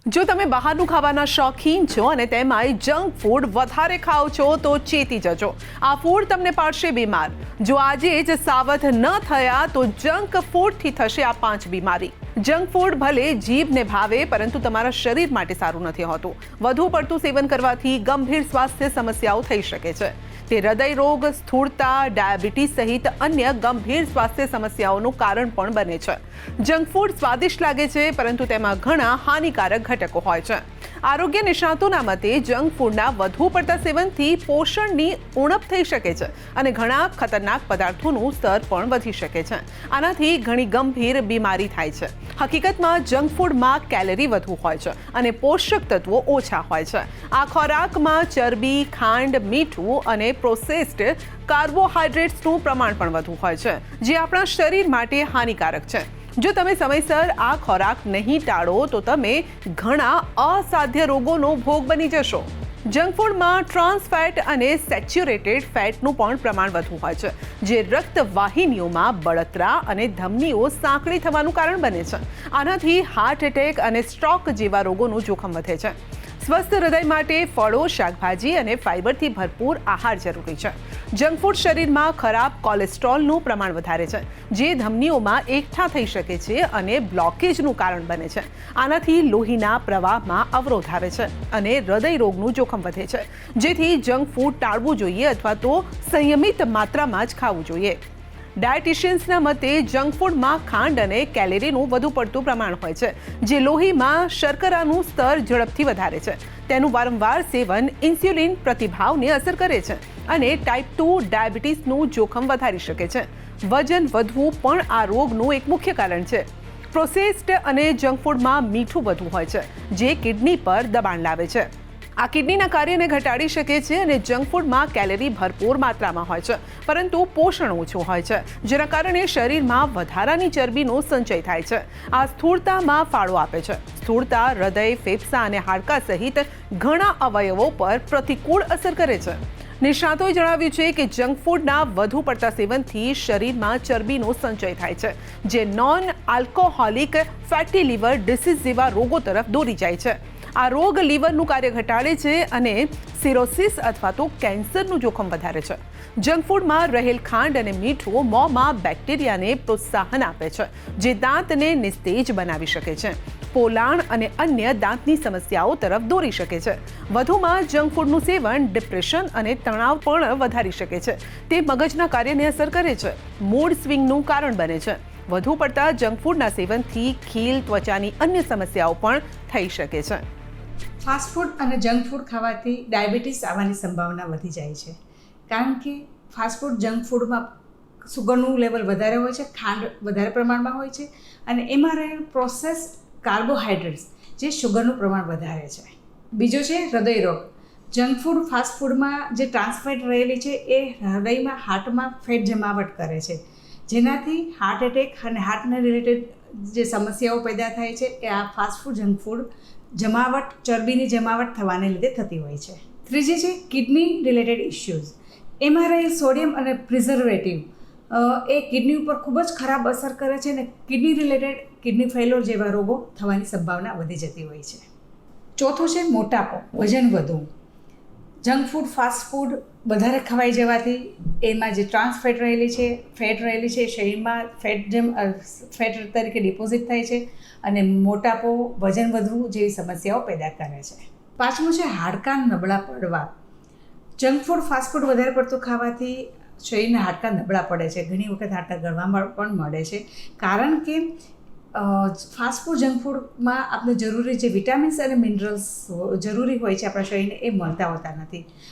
જો તમે બહારનું ખાવાના શોખીન છો અને તેમાંય જંક ફૂડ વધારે ખાઓ છો તો ચેતી જજો. આ ફૂડ તમને પાડશે બીમાર. જો આજે જ સાવધ ન થયા તો જંક ફૂડથી થશે આ 5 બીમારી. જંક ફૂડ ભલે જીભને ભાવે પરંતુ તમારા શરીર માટે સારું નથી હોતું. વધુ પડતું સેવન કરવાથી ગંભીર સ્વાસ્થ્ય સમસ્યાઓ થઈ શકે છે. તે હૃદય રોગ, સ્થૂળતા, ડાયાબિટીસ સહિત અન્ય ગંભીર સ્વાસ્થ્ય સમસ્યાઓનું કારણ પણ બને છે. જંક ફૂડ સ્વાદિષ્ટ લાગે છે પરંતુ તેમાં ઘણા હાનિકારક ઘટકો હોય છે. આરોગ્ય નિષ્ણાતોના મતે જંક ફૂડના વધુ પડતા સેવનથી પોષણની ઉણપ થઈ શકે છે અને ઘણા ખતરનાક પદાર્થોનું સ્તર પણ વધી શકે છે. આનાથી ઘણી ગંભીર બીમારી થાય છે. હકીકતમાં જંક ફૂડમાં કેલરી વધુ હોય છે અને પોષક તત્વો ઓછા હોય છે. આ ખોરાકમાં ચરબી, ખાંડ, મીઠું અને પ્રોસેસ્ડ કાર્બોહાઈડ્રેટ્સનું પ્રમાણ પણ વધુ હોય છે, જે આપણા શરીર માટે હાનિકારક છે. જો તમે સમયસર આ ખોરાક નહીં ટાળો તો તમે ઘણા અસાધ્ય રોગોનો ભોગ બની જશો. જંક ફૂડમાં ટ્રાન્સ ફેટ અને સેચ્યુરેટેડ ફેટનું પણ પ્રમાણ વધુ હોય છે, જે રક્તવાહિનીઓમાં બળતરા અને ધમનીઓ સાંકડી થવાનું કારણ બને છે. આનાથી હાર્ટ એટેક અને સ્ટ્રોક જેવા રોગોનું જોખમ વધે છે. સ્વસ્થ હૃદય માટે ફળો, શાકભાજી અને ફાઇબરથી ભરપૂર આહાર જરૂરી છે. જંક ફૂડ શરીરમાં ખરાબ કોલેસ્ટ્રોલનું પ્રમાણ વધારે છે, જે ધમનીઓમાં એકઠા થઈ શકે છે અને બ્લોકેજનું કારણ બને છે. આનાથી લોહીના પ્રવાહમાં અવરોધ આવે છે અને હૃદય રોગનું જોખમ વધે છે. જેથી જંક ફૂડ ટાળવું જોઈએ અથવા તો સંયમિત માત્રામાં જ ખાવું જોઈએ. ડાયટિશિયન્સના મતે જંક ફૂડમાં ખાંડ અને કેલેરીનું વધુ પડતું પ્રમાણ હોય છે, જે લોહીમાં શર્કરાનું સ્તર ઝડપથી વધારે છે. તેનું વારંવાર સેવન ઇન્સ્યુલિન પ્રતિભાવને અસર કરે છે અને ટાઈપ 2 ડાયાબિટીસનું જોખમ વધારી શકે છે. વજન વધવું પણ આ રોગનું એક મુખ્ય કારણ છે. પ્રોસેસ્ડ અને જંક ફૂડમાં મીઠું વધુ હોય છે, જે કિડની પર દબાણ લાવે છે. આ કિડનીના કાર્યને ઘટાડી શકે છે અને જંક ફૂડમાં કેલરી ભરપૂર માત્રામાં હોય છે પરંતુ પોષણ ઓછું હોય છે, જેના કારણે શરીરમાં વધારાની ચરબીનો સંચય થાય છે. આ સ્થૂળતામાં ફાળો આપે છે. સ્થૂળતા હૃદય, ફેફસાં અને હાડકાં સહિત ઘણા અવયવો પર પ્રતિકૂળ અસર કરે છે. નિષ્ણાતોએ જણાવ્યું છે કે જંક ફૂડના વધુ પડતા સેવનથી શરીરમાં ચરબીનો સંચય થાય છે, જે non alcoholic fatty liver disease જેવા રોગો તરફ દોરી જાય છે. આ રોગ લીવરનું કાર્ય ઘટાડે છે અને સિરોસિસ અથવા તો કેન્સરનું જોખમ વધારે છે. જંક ફૂડમાં રહેલ ખાંડ અને મીઠું મોંમાં બેક્ટેરિયાને પ્રોત્સાહન આપે છે, જે દાંતને નિસ્તેજ બનાવી શકે છે. પોલાણ અને અન્ય દાંતની સમસ્યાઓ તરફ દોરી શકે છે. વધુમાં જંક ફૂડનું સેવન ડિપ્રેશન અને તણાવ પણ વધારી શકે છે. તે મગજના કાર્યને અસર કરે છે, મૂડ સ્વિંગનું કારણ બને છે. વધુ પડતા જંક ફૂડના સેવનથી ખીલ, ત્વચાની અન્ય સમસ્યાઓ પણ થઈ શકે છે. ફાસ્ટ ફૂડ અને જંક ફૂડ ખાવાથી ડાયાબિટીસ આવવાની સંભાવના વધી જાય છે, કારણ કે ફાસ્ટ ફૂડ, જંક ફૂડમાં સુગરનું લેવલ વધારે હોય છે, ખાંડ વધારે પ્રમાણમાં હોય છે અને એમાં રહેલ પ્રોસેસ કાર્બોહાઈડ્રેટ્સ જે શુગરનું પ્રમાણ વધારે છે. બીજો છે હૃદય રોગ. જંક ફૂડ, ફાસ્ટ ફૂડમાં જે ટ્રાન્સફેટ રહેલી છે એ હૃદયમાં, હાર્ટમાં ફેટ જમાવટ કરે છે, જેનાથી હાર્ટ એટેક અને હાર્ટને રિલેટેડ જે સમસ્યાઓ પેદા થાય છે એ આ ફાસ્ટ ફૂડ, જંક ફૂડ જમાવટ, ચરબીની જમાવટ થવાને લીધે થતી હોય છે. ત્રીજી છે કિડની રિલેટેડ ઇશ્યુઝ. એમાં રહેલ સોડિયમ અને પ્રિઝર્વેટિવ એ કિડની ઉપર ખૂબ જ ખરાબ અસર કરે છે અને કિડની રિલેટેડ કિડની ફેલ્યોર જેવા રોગો થવાની સંભાવના વધી જતી હોય છે. ચોથું છે મોટાપો, વજન વધવું. જંક ફૂડ, ફાસ્ટ ફૂડ વધારે ખવાઈ જવાથી એમાં જે ટ્રાન્સ ફેટ રહેલી છે, ફેટ રહેલી છે, શરીરમાં ફેટ તરીકે ડિપોઝિટ થાય છે અને મોટાપો, વજન વધવું જેવી સમસ્યાઓ પેદા કરે છે. પાંચમું છે હાડકાં નબળા પડવા. જંક ફૂડ, ફાસ્ટ ફૂડ વધારે પડતું ખાવાથી શરીરના હાડકાં નબળા પડે છે. ઘણી વખત હાડકાં ગળવામાં પણ મળે છે, કારણ કે ફાસ્ટ ફૂડ, જંક ફૂડમાં આપણે જરૂરી જે વિટામિન્સ અને મિનરલ્સ જરૂરી હોય છે આપણા શરીરને એ મળતા હોતા નથી.